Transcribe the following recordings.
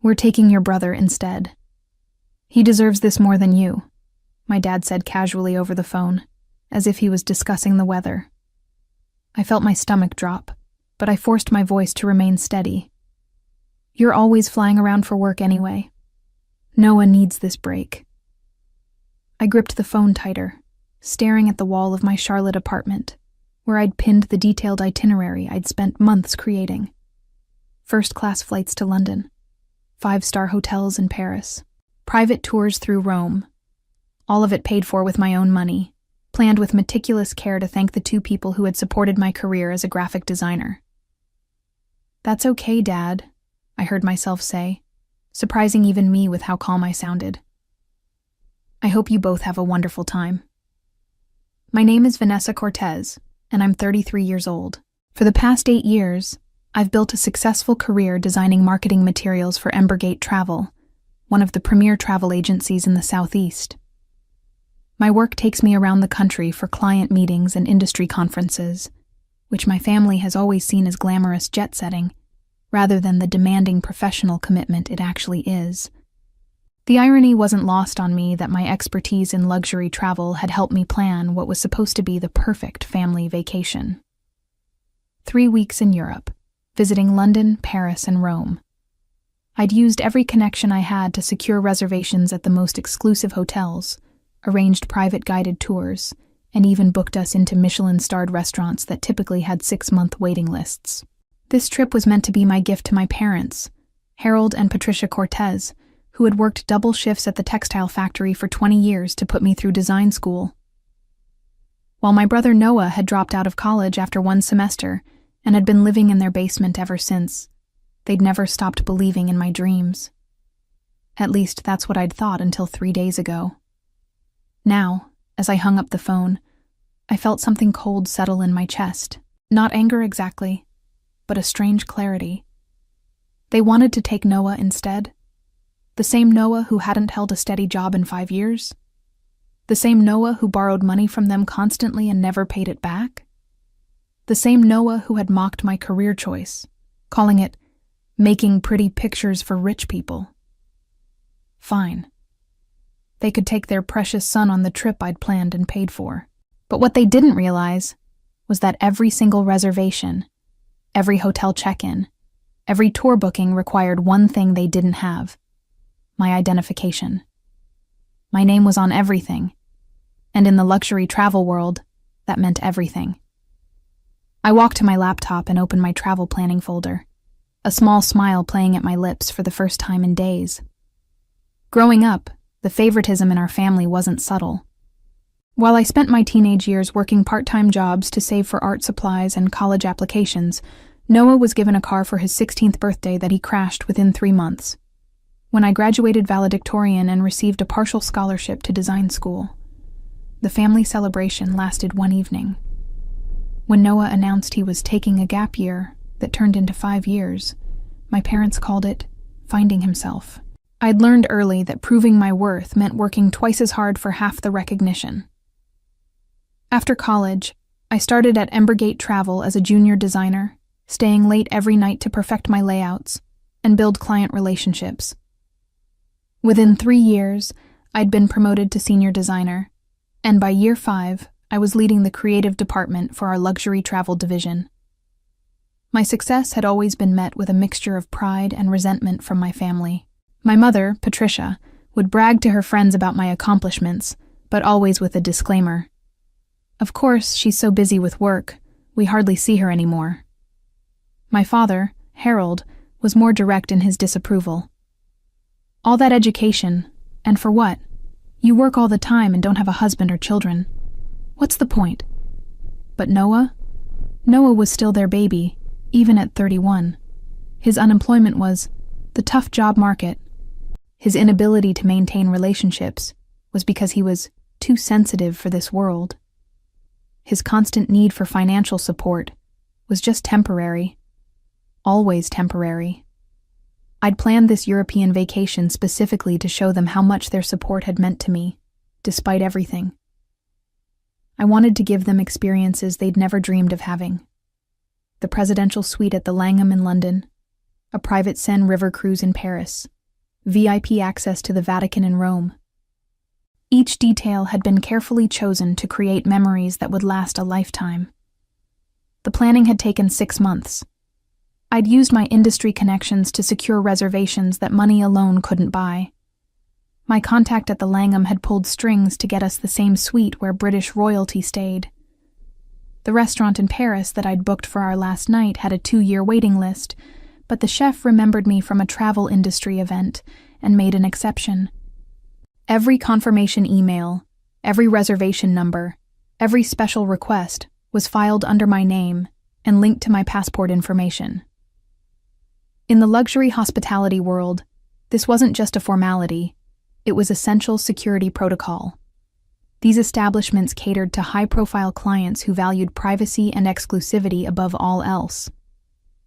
We're taking your brother instead. He deserves this more than you, my dad said casually over the phone, as if he was discussing the weather. I felt my stomach drop, but I forced my voice to remain steady. You're always flying around for work anyway. Noah needs this break. I gripped the phone tighter, staring at the wall of my Charlotte apartment, where I'd pinned the detailed itinerary I'd spent months creating. First-class flights to London, 5-star hotels in Paris, private tours through Rome, all of it paid for with my own money, planned with meticulous care to thank the 2 people who had supported my career as a graphic designer. That's okay, Dad, I heard myself say, surprising even me with how calm I sounded. I hope you both have a wonderful time. My name is Vanessa Cortez, and I'm 33 years old. For the past 8 years, I've built a successful career designing marketing materials for Embergate Travel, one of the premier travel agencies in the Southeast. My work takes me around the country for client meetings and industry conferences, which my family has always seen as glamorous jet-setting, rather than the demanding professional commitment it actually is. The irony wasn't lost on me that my expertise in luxury travel had helped me plan what was supposed to be the perfect family vacation. 3 weeks in Europe, visiting London, Paris, and Rome. I'd used every connection I had to secure reservations at the most exclusive hotels, arranged private guided tours, and even booked us into Michelin-starred restaurants that typically had 6-month waiting lists. This trip was meant to be my gift to my parents, Harold and Patricia Cortez, who had worked double shifts at the textile factory for 20 years to put me through design school. While my brother Noah had dropped out of college after 1 semester and had been living in their basement ever since, they'd never stopped believing in my dreams. At least that's what I'd thought until 3 days ago. Now, as I hung up the phone, I felt something cold settle in my chest. Not anger exactly, but a strange clarity. They wanted to take Noah instead. The same Noah who hadn't held a steady job in 5 years? The same Noah who borrowed money from them constantly and never paid it back? The same Noah who had mocked my career choice, calling it making pretty pictures for rich people. Fine. They could take their precious son on the trip I'd planned and paid for. But what they didn't realize was that every single reservation, every hotel check-in, every tour booking required one thing they didn't have: my identification. My name was on everything, and in the luxury travel world, that meant everything. I walked to my laptop and opened my travel planning folder, a small smile playing at my lips for the first time in days. Growing up, the favoritism in our family wasn't subtle. While I spent my teenage years working part-time jobs to save for art supplies and college applications, Noah was given a car for his 16th birthday that he crashed within 3 months. When I graduated valedictorian and received a partial scholarship to design school. The family celebration lasted 1 evening. When Noah announced he was taking a gap year that turned into 5 years, my parents called it finding himself. I'd learned early that proving my worth meant working twice as hard for half the recognition. After college, I started at Embergate Travel as a junior designer, staying late every night to perfect my layouts and build client relationships. Within 3 years, I'd been promoted to senior designer, and by year 5, I was leading the creative department for our luxury travel division. My success had always been met with a mixture of pride and resentment from my family. My mother, Patricia, would brag to her friends about my accomplishments, but always with a disclaimer. Of course, she's so busy with work, we hardly see her anymore. My father, Harold, was more direct in his disapproval. All that education, and for what? You work all the time and don't have a husband or children. What's the point? But Noah? Noah was still their baby, even at 31. His unemployment was the tough job market. His inability to maintain relationships was because he was too sensitive for this world. His constant need for financial support was just temporary. Always temporary. I'd planned this European vacation specifically to show them how much their support had meant to me, despite everything. I wanted to give them experiences they'd never dreamed of having. The presidential suite at the Langham in London, a private Seine river cruise in Paris, VIP access to the Vatican in Rome. Each detail had been carefully chosen to create memories that would last a lifetime. The planning had taken 6 months. I'd used my industry connections to secure reservations that money alone couldn't buy. My contact at the Langham had pulled strings to get us the same suite where British royalty stayed. The restaurant in Paris that I'd booked for our last night had a 2-year waiting list, but the chef remembered me from a travel industry event and made an exception. Every confirmation email, every reservation number, every special request was filed under my name and linked to my passport information. In the luxury hospitality world, this wasn't just a formality, it was essential security protocol. These establishments catered to high-profile clients who valued privacy and exclusivity above all else.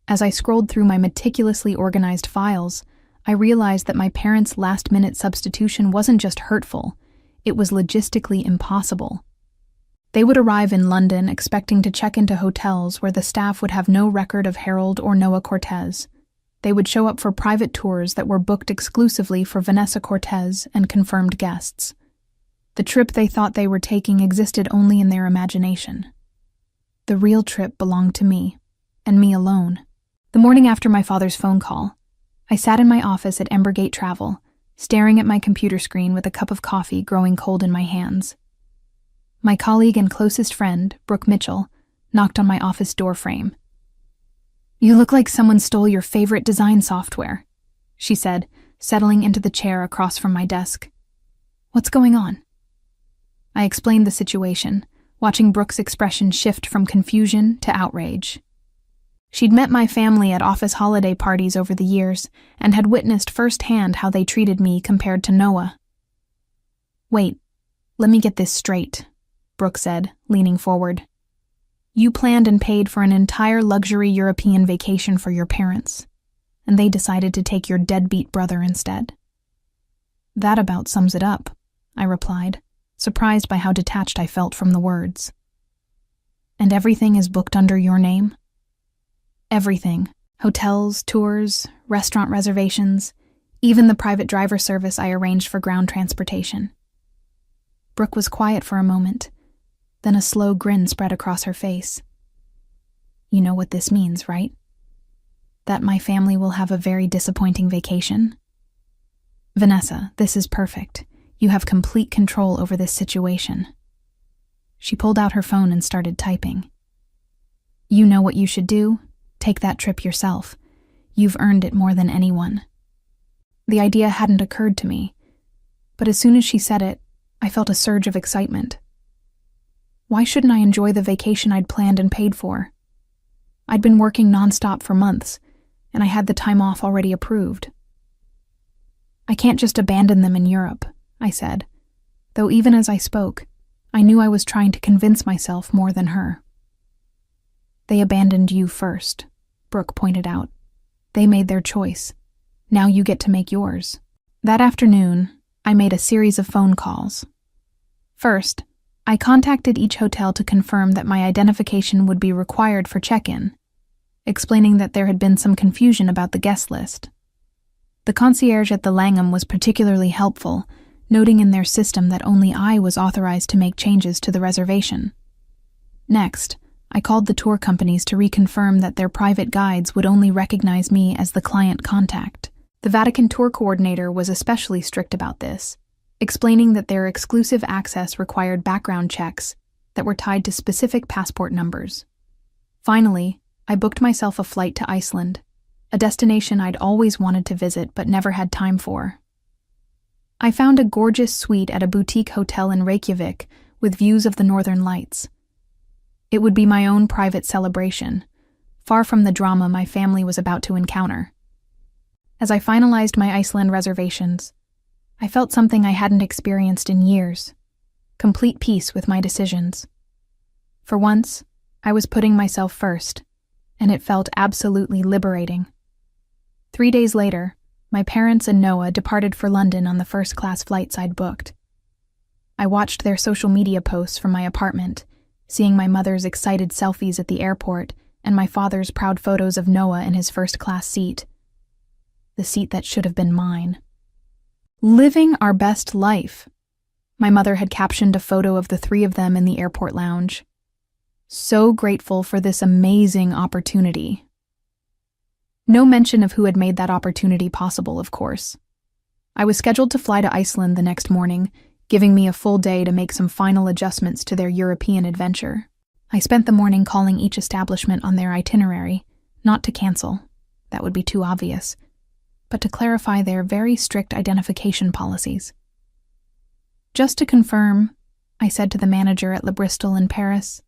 As I scrolled through my meticulously organized files, I realized that my parents' last-minute substitution wasn't just hurtful, it was logistically impossible. They would arrive in London expecting to check into hotels where the staff would have no record of Harold or Noah Cortez. They would show up for private tours that were booked exclusively for Vanessa Cortez and confirmed guests. The trip they thought they were taking existed only in their imagination. The real trip belonged to me, and me alone. The morning after my father's phone call, I sat in my office at Embergate Travel, staring at my computer screen with a cup of coffee growing cold in my hands. My colleague and closest friend, Brooke Mitchell, knocked on my office door frame. "You look like someone stole your favorite design software," she said, settling into the chair across from my desk. "What's going on?" I explained the situation, watching Brooke's expression shift from confusion to outrage. She'd met my family at office holiday parties over the years and had witnessed firsthand how they treated me compared to Noah. "Wait, let me get this straight," Brooke said, leaning forward. "You planned and paid for an entire luxury European vacation for your parents, and they decided to take your deadbeat brother instead." "That about sums it up," I replied, surprised by how detached I felt from the words. "And everything is booked under your name?" "Everything. Hotels, tours, restaurant reservations, even the private driver service I arranged for ground transportation." Brooke was quiet for a moment, then a slow grin spread across her face. "You know what this means, right? That my family will have a very disappointing vacation?" "Vanessa, this is perfect. You have complete control over this situation." She pulled out her phone and started typing. "You know what you should do? Take that trip yourself. You've earned it more than anyone." The idea hadn't occurred to me, but as soon as she said it, I felt a surge of excitement. Why shouldn't I enjoy the vacation I'd planned and paid for? I'd been working nonstop for months, and I had the time off already approved. "I can't just abandon them in Europe," I said, though even as I spoke, I knew I was trying to convince myself more than her. "They abandoned you first," Brooke pointed out. "They made their choice. Now you get to make yours." That afternoon, I made a series of phone calls. First, I contacted each hotel to confirm that my identification would be required for check-in, explaining that there had been some confusion about the guest list. The concierge at the Langham was particularly helpful, noting in their system that only I was authorized to make changes to the reservation. Next, I called the tour companies to reconfirm that their private guides would only recognize me as the client contact. The Vatican tour coordinator was especially strict about this, explaining that their exclusive access required background checks that were tied to specific passport numbers. Finally, I booked myself a flight to Iceland, a destination I'd always wanted to visit but never had time for. I found a gorgeous suite at a boutique hotel in Reykjavik with views of the Northern Lights. It would be my own private celebration, far from the drama my family was about to encounter. As I finalized my Iceland reservations, I felt something I hadn't experienced in years, complete peace with my decisions. For once, I was putting myself first, and it felt absolutely liberating. 3 days later, my parents and Noah departed for London on the first-class flights I'd booked. I watched their social media posts from my apartment, seeing my mother's excited selfies at the airport and my father's proud photos of Noah in his first-class seat, the seat that should have been mine. "Living our best life." My mother had captioned a photo of the three of them in the airport lounge. So grateful for this amazing opportunity. No mention of who had made that opportunity possible, of course. I was scheduled to fly to Iceland the next morning, giving me a full day to make some final adjustments to their European adventure. I spent the morning calling each establishment on their itinerary, not to cancel, that would be too obvious, but to clarify their very strict identification policies. "Just to confirm," I said to the manager at Le Bristol in Paris,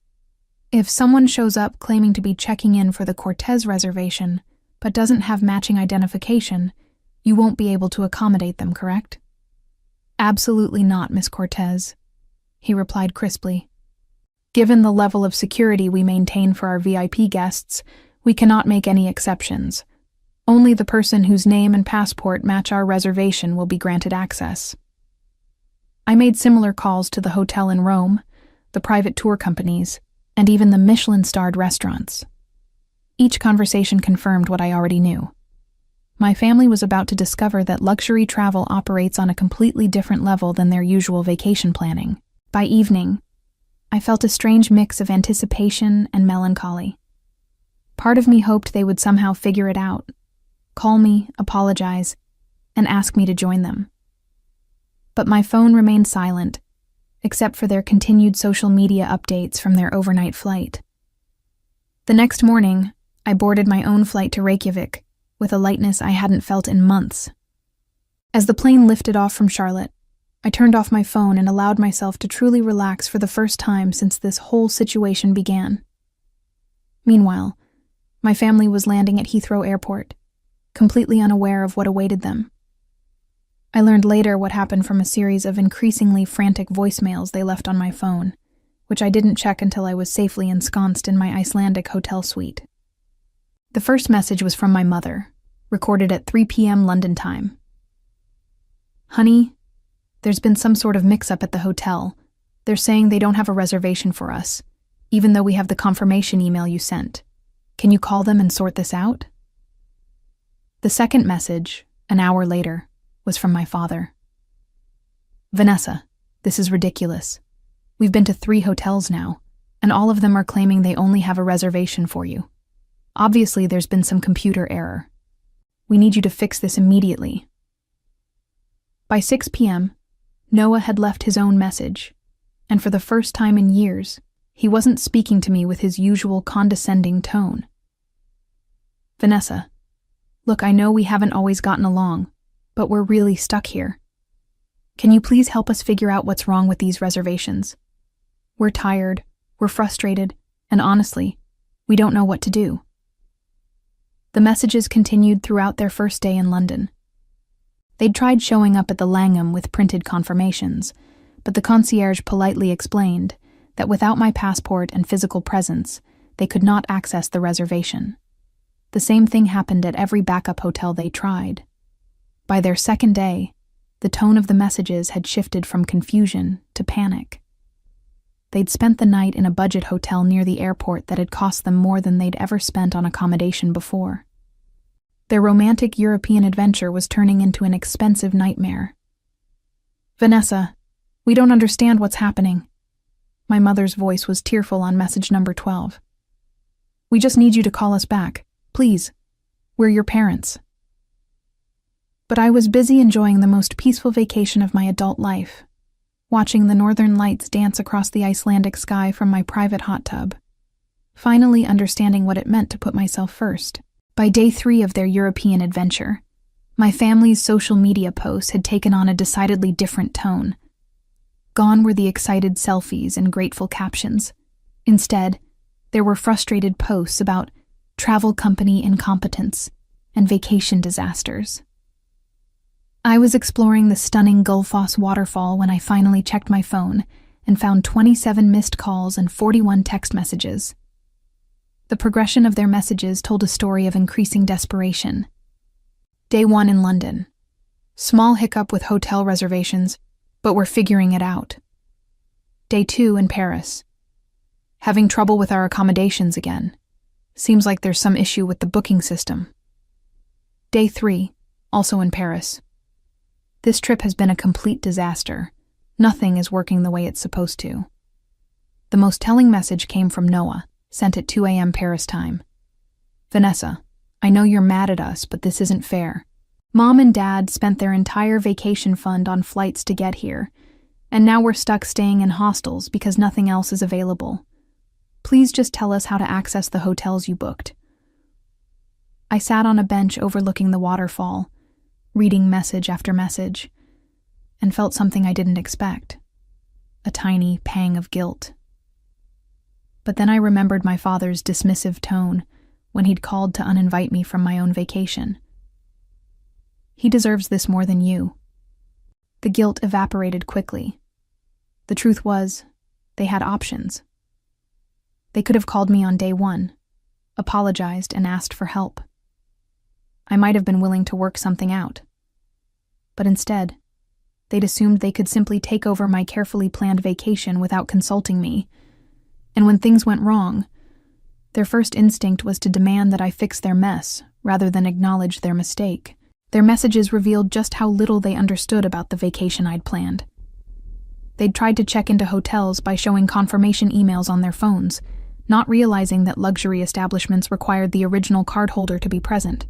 "if someone shows up claiming to be checking in for the Cortez reservation but doesn't have matching identification, you won't be able to accommodate them, correct?" "Absolutely not, Miss Cortez," he replied crisply. "Given the level of security we maintain for our VIP guests, we cannot make any exceptions. Only the person whose name and passport match our reservation will be granted access." I made similar calls to the hotel in Rome, the private tour companies, and even the Michelin-starred restaurants. Each conversation confirmed what I already knew. My family was about to discover that luxury travel operates on a completely different level than their usual vacation planning. By evening, I felt a strange mix of anticipation and melancholy. Part of me hoped they would somehow figure it out, call me, apologize, and ask me to join them. But my phone remained silent, except for their continued social media updates from their overnight flight. The next morning, I boarded my own flight to Reykjavik with a lightness I hadn't felt in months. As the plane lifted off from Charlotte, I turned off my phone and allowed myself to truly relax for the first time since this whole situation began. Meanwhile, my family was landing at Heathrow Airport, completely unaware of what awaited them. I learned later what happened from a series of increasingly frantic voicemails they left on my phone, which I didn't check until I was safely ensconced in my Icelandic hotel suite. The first message was from my mother, recorded at 3 p.m. London time. "Honey, there's been some sort of mix-up at the hotel. They're saying they don't have a reservation for us, even though we have the confirmation email you sent. Can you call them and sort this out?" The second message, an hour later, was from my father. "Vanessa, this is ridiculous. We've been to 3 hotels now, and all of them are claiming they only have a reservation for you. Obviously, there's been some computer error. We need you to fix this immediately." By 6 p.m., Noah had left his own message, and for the first time in years, he wasn't speaking to me with his usual condescending tone. "Vanessa, look, I know we haven't always gotten along, but we're really stuck here. Can you please help us figure out what's wrong with these reservations? We're tired, we're frustrated, and honestly, we don't know what to do." The messages continued throughout their first day in London. They'd tried showing up at the Langham with printed confirmations, but the concierge politely explained that without my passport and physical presence, they could not access the reservation. The same thing happened at every backup hotel they tried. By their second day, the tone of the messages had shifted from confusion to panic. They'd spent the night in a budget hotel near the airport that had cost them more than they'd ever spent on accommodation before. Their romantic European adventure was turning into an expensive nightmare. "Vanessa, we don't understand what's happening." My mother's voice was tearful on message number 12. "We just need you to call us back. Please. We're your parents." But I was busy enjoying the most peaceful vacation of my adult life, watching the northern lights dance across the Icelandic sky from my private hot tub, finally understanding what it meant to put myself first. By day 3 of their European adventure, my family's social media posts had taken on a decidedly different tone. Gone were the excited selfies and grateful captions. Instead, there were frustrated posts about travel company incompetence and vacation disasters. I was exploring the stunning Gullfoss waterfall when I finally checked my phone and found 27 missed calls and 41 text messages. The progression of their messages told a story of increasing desperation. Day 1 in London. Small hiccup with hotel reservations, but we're figuring it out. Day 2 in Paris. Having trouble with our accommodations again. Seems like there's some issue with the booking system. Day 3. also in Paris. This trip has been a complete disaster. Nothing is working the way it's supposed to. The most telling message came from Noah, sent at 2 a.m. Paris time. Vanessa, I know you're mad at us, but this isn't fair. Mom and Dad spent their entire vacation fund on flights to get here, and now we're stuck staying in hostels because nothing else is available. Please just tell us how to access the hotels you booked. I sat on a bench overlooking the waterfall, reading message after message, and felt something I didn't expect, a tiny pang of guilt. But then I remembered my father's dismissive tone when he'd called to uninvite me from my own vacation. He deserves this more than you. The guilt evaporated quickly. The truth was, they had options. They could have called me on day one, apologized, and asked for help. I might have been willing to work something out. But instead, they'd assumed they could simply take over my carefully planned vacation without consulting me. And when things went wrong, their first instinct was to demand that I fix their mess rather than acknowledge their mistake. Their messages revealed just how little they understood about the vacation I'd planned. They'd tried to check into hotels by showing confirmation emails on their phones, not realizing that luxury establishments required the original cardholder to be present.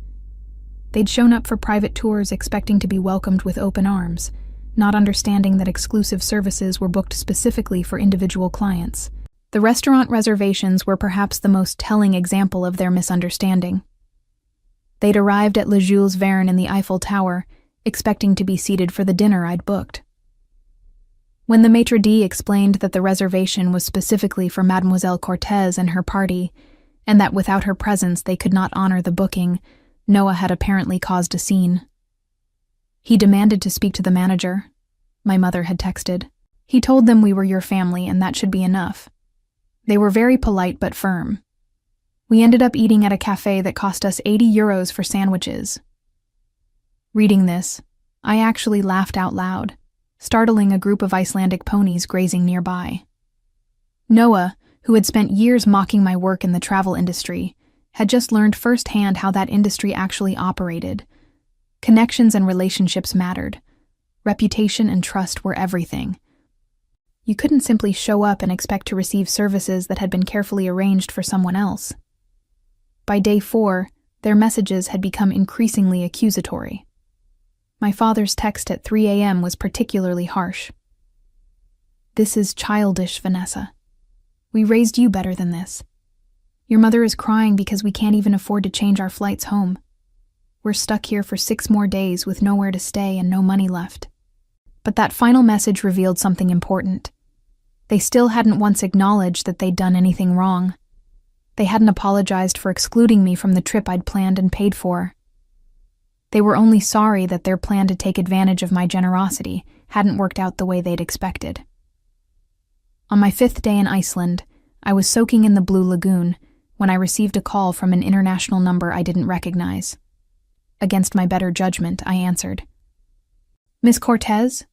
They'd shown up for private tours expecting to be welcomed with open arms, not understanding that exclusive services were booked specifically for individual clients. The restaurant reservations were perhaps the most telling example of their misunderstanding. They'd arrived at Le Jules Verne in the Eiffel Tower, expecting to be seated for the dinner I'd booked. When the maitre d' explained that the reservation was specifically for Mademoiselle Cortez and her party, and that without her presence they could not honor the booking, Noah had apparently caused a scene. He demanded to speak to the manager, my mother had texted. He told them we were your family and that should be enough. They were very polite but firm. We ended up eating at a cafe that cost us €80 for sandwiches. Reading this, I actually laughed out loud, startling a group of Icelandic ponies grazing nearby. Noah, who had spent years mocking my work in the travel industry, had just learned firsthand how that industry actually operated. Connections and relationships mattered. Reputation and trust were everything. You couldn't simply show up and expect to receive services that had been carefully arranged for someone else. By day 4, their messages had become increasingly accusatory. My father's text at 3 a.m. was particularly harsh. This is childish, Vanessa. We raised you better than this. Your mother is crying because we can't even afford to change our flights home. We're stuck here for 6 more days with nowhere to stay and no money left. But that final message revealed something important. They still hadn't once acknowledged that they'd done anything wrong. They hadn't apologized for excluding me from the trip I'd planned and paid for. They were only sorry that their plan to take advantage of my generosity hadn't worked out the way they'd expected. On my 5th day in Iceland, I was soaking in the Blue Lagoon when I received a call from an international number I didn't recognize. Against my better judgment, I answered. Miss Cortez?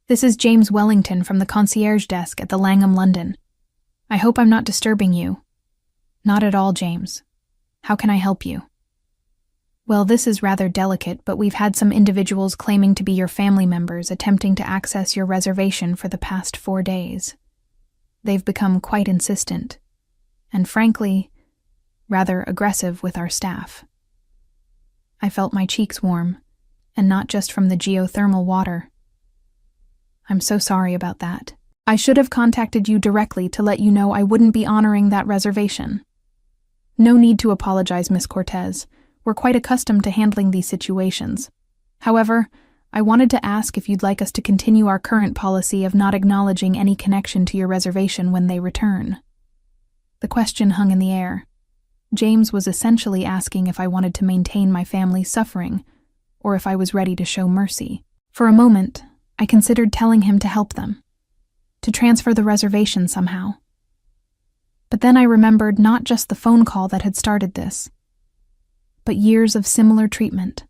This is James Wellington from the concierge desk at the Langham London. I hope I'm not disturbing you. Not at all, James. How can I help you? Well, this is rather delicate, but we've had some individuals claiming to be your family members attempting to access your reservation for the past 4 days. They've become quite insistent, and frankly, rather aggressive with our staff. I felt my cheeks warm, and not just from the geothermal water. I'm so sorry about that. I should have contacted you directly to let you know I wouldn't be honoring that reservation. No need to apologize, Miss Cortez. We're quite accustomed to handling these situations. However, I wanted to ask if you'd like us to continue our current policy of not acknowledging any connection to your reservation when they return. The question hung in the air. James was essentially asking if I wanted to maintain my family's suffering, or if I was ready to show mercy. For a moment, I considered telling him to help them, to transfer the reservation somehow. But then I remembered not just the phone call that had started this, but years of similar treatment.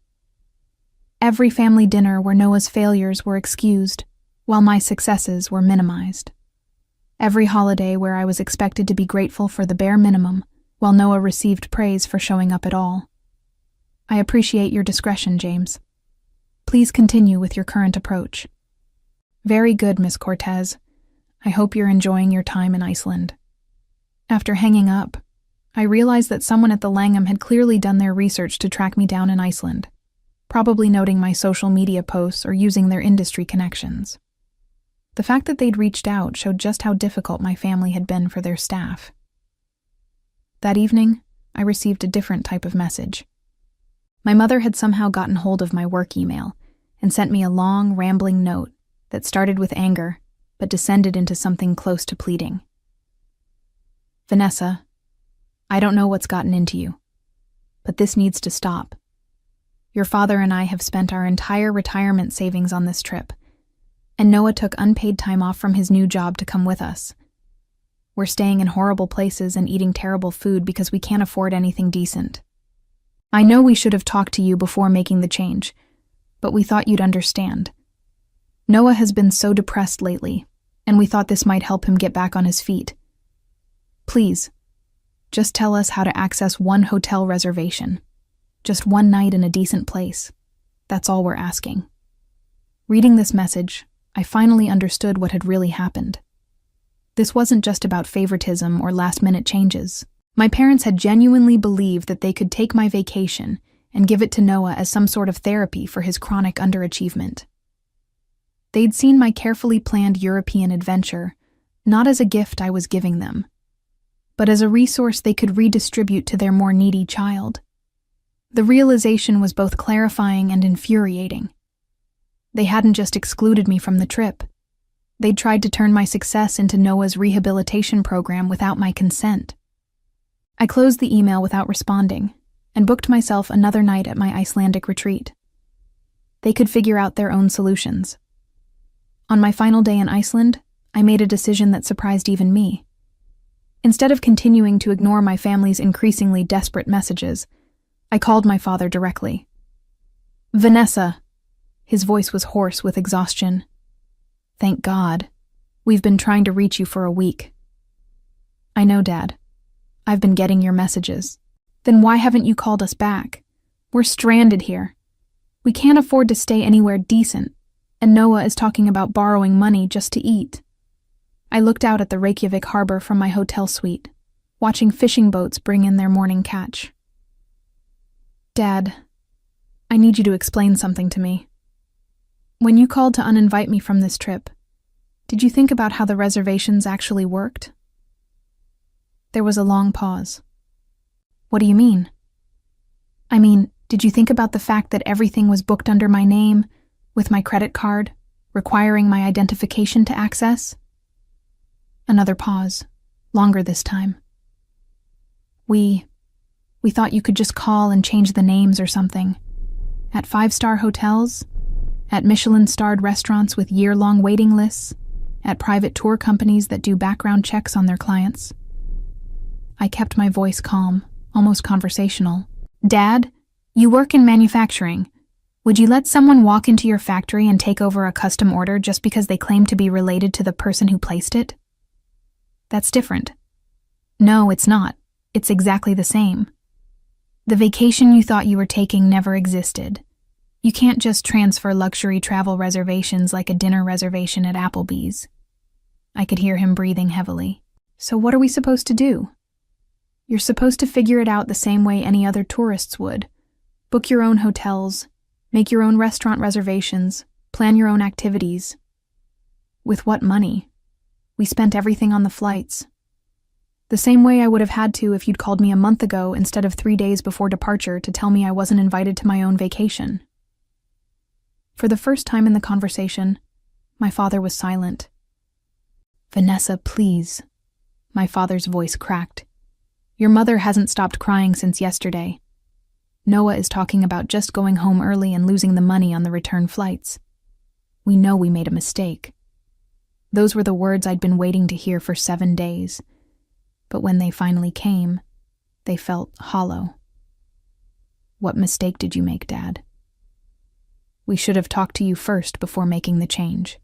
Every family dinner where Noah's failures were excused, while my successes were minimized. Every holiday where I was expected to be grateful for the bare minimum, while Noah received praise for showing up at all. I appreciate your discretion, James. Please continue with your current approach. Very good, Miss Cortez. I hope you're enjoying your time in Iceland. After hanging up, I realized that someone at the Langham had clearly done their research to track me down in Iceland, probably noting my social media posts or using their industry connections. The fact that they'd reached out showed just how difficult my family had been for their staff. That evening, I received a different type of message. My mother had somehow gotten hold of my work email and sent me a long, rambling note that started with anger but descended into something close to pleading. Vanessa, I don't know what's gotten into you, but this needs to stop. Your father and I have spent our entire retirement savings on this trip, and Noah took unpaid time off from his new job to come with us. We're staying in horrible places and eating terrible food because we can't afford anything decent. I know we should have talked to you before making the change, but we thought you'd understand. Noah has been so depressed lately, and we thought this might help him get back on his feet. Please, just tell us how to access one hotel reservation. Just one night in a decent place. That's all we're asking. Reading this message, I finally understood what had really happened. This wasn't just about favoritism or last-minute changes. My parents had genuinely believed that they could take my vacation and give it to Noah as some sort of therapy for his chronic underachievement. They'd seen my carefully planned European adventure not as a gift I was giving them, but as a resource they could redistribute to their more needy child. The realization was both clarifying and infuriating. They hadn't just excluded me from the trip. They'd tried to turn my success into Noah's rehabilitation program without my consent. I closed the email without responding and booked myself another night at my Icelandic retreat. They could figure out their own solutions. On my final day in Iceland, I made a decision that surprised even me. Instead of continuing to ignore my family's increasingly desperate messages, I called my father directly. Vanessa. His voice was hoarse with exhaustion. Thank God. We've been trying to reach you for a week. I know, Dad. I've been getting your messages. Then why haven't you called us back? We're stranded here. We can't afford to stay anywhere decent, and Noah is talking about borrowing money just to eat. I looked out at the Reykjavik harbor from my hotel suite, watching fishing boats bring in their morning catch. Dad, I need you to explain something to me. When you called to uninvite me from this trip, did you think about how the reservations actually worked? There was a long pause. What do you mean? I mean, did you think about the fact that everything was booked under my name, with my credit card, requiring my identification to access? Another pause, longer this time. We thought you could just call and change the names or something. At 5-star hotels, at Michelin-starred restaurants with year-long waiting lists, at private tour companies that do background checks on their clients. I kept my voice calm, almost conversational. Dad, you work in manufacturing. Would you let someone walk into your factory and take over a custom order just because they claim to be related to the person who placed it? That's different. No, it's not. It's exactly the same. The vacation you thought you were taking never existed. You can't just transfer luxury travel reservations like a dinner reservation at Applebee's. I could hear him breathing heavily. So what are we supposed to do? You're supposed to figure it out the same way any other tourists would. Book your own hotels, make your own restaurant reservations, plan your own activities. With what money? We spent everything on the flights. The same way I would have had to if you'd called me a month ago instead of 3 days before departure to tell me I wasn't invited to my own vacation. For the first time in the conversation, my father was silent. Vanessa, please. My father's voice cracked. Your mother hasn't stopped crying since yesterday. Noah is talking about just going home early and losing the money on the return flights. We know we made a mistake. Those were the words I'd been waiting to hear for 7 days. But when they finally came, they felt hollow. What mistake did you make, Dad? We should have talked to you first before making the change.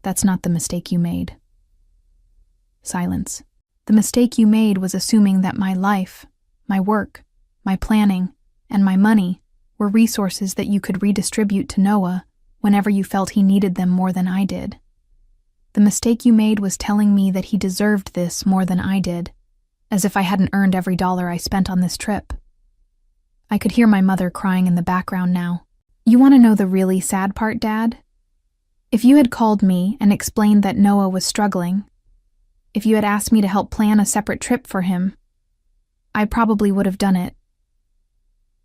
That's not the mistake you made. Silence. The mistake you made was assuming that my life, my work, my planning, and my money were resources that you could redistribute to Noah whenever you felt he needed them more than I did. The mistake you made was telling me that he deserved this more than I did, as if I hadn't earned every dollar I spent on this trip. I could hear my mother crying in the background now. You want to know the really sad part, Dad? If you had called me and explained that Noah was struggling, if you had asked me to help plan a separate trip for him, I probably would have done it.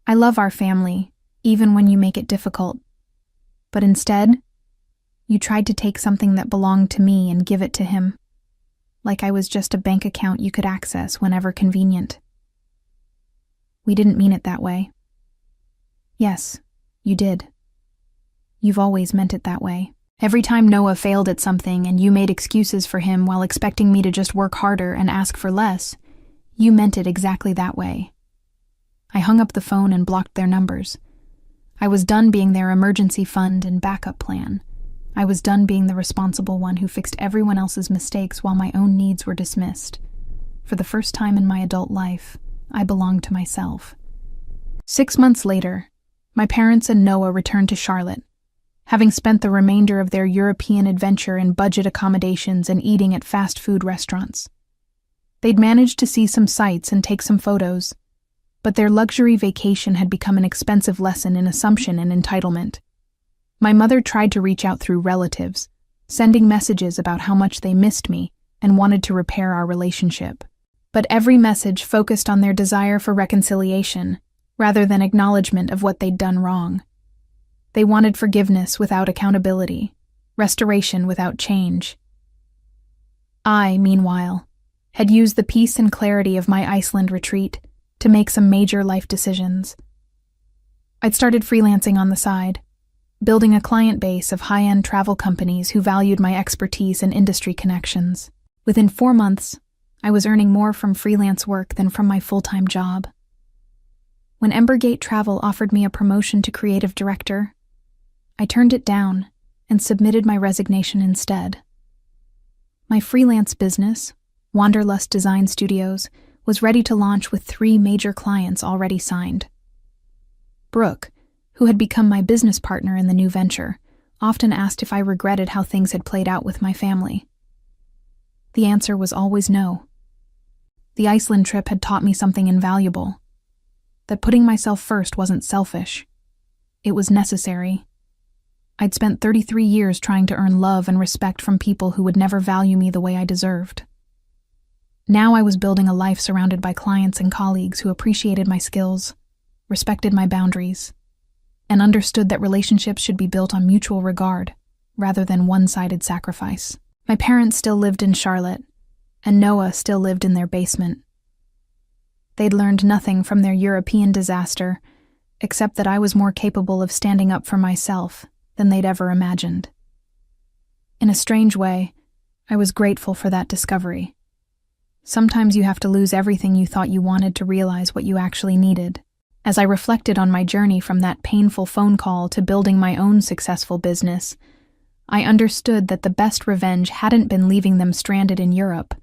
I love our family, even when you make it difficult. But instead, you tried to take something that belonged to me and give it to him, like I was just a bank account you could access whenever convenient. We didn't mean it that way. Yes, you did. You've always meant it that way. Every time Noah failed at something and you made excuses for him while expecting me to just work harder and ask for less, you meant it exactly that way. I hung up the phone and blocked their numbers. I was done being their emergency fund and backup plan. I was done being the responsible one who fixed everyone else's mistakes while my own needs were dismissed. For the first time in my adult life, I belonged to myself. 6 months later, my parents and Noah returned to Charlotte, having spent the remainder of their European adventure in budget accommodations and eating at fast food restaurants. They'd managed to see some sights and take some photos, but their luxury vacation had become an expensive lesson in assumption and entitlement. My mother tried to reach out through relatives, sending messages about how much they missed me and wanted to repair our relationship. But every message focused on their desire for reconciliation, rather than acknowledgement of what they'd done wrong. They wanted forgiveness without accountability, restoration without change. I, meanwhile, had used the peace and clarity of my Iceland retreat to make some major life decisions. I'd started freelancing on the side, building a client base of high-end travel companies who valued my expertise and industry connections. Within 4 months, I was earning more from freelance work than from my full-time job. When Embergate Travel offered me a promotion to creative director, I turned it down and submitted my resignation instead. My freelance business, Wanderlust Design Studios, was ready to launch with 3 major clients already signed. Brooke, who had become my business partner in the new venture, often asked if I regretted how things had played out with my family. The answer was always no. The Iceland trip had taught me something invaluable, that putting myself first wasn't selfish. It was necessary. I'd spent 33 years trying to earn love and respect from people who would never value me the way I deserved. Now I was building a life surrounded by clients and colleagues who appreciated my skills, respected my boundaries, and understood that relationships should be built on mutual regard rather than one-sided sacrifice. My parents still lived in Charlotte, and Noah still lived in their basement. They'd learned nothing from their European disaster, except that I was more capable of standing up for myself than they'd ever imagined. In a strange way, I was grateful for that discovery. Sometimes you have to lose everything you thought you wanted to realize what you actually needed. As I reflected on my journey from that painful phone call to building my own successful business, I understood that the best revenge hadn't been leaving them stranded in Europe.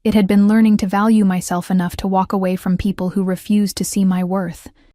It had been learning to value myself enough to walk away from people who refused to see my worth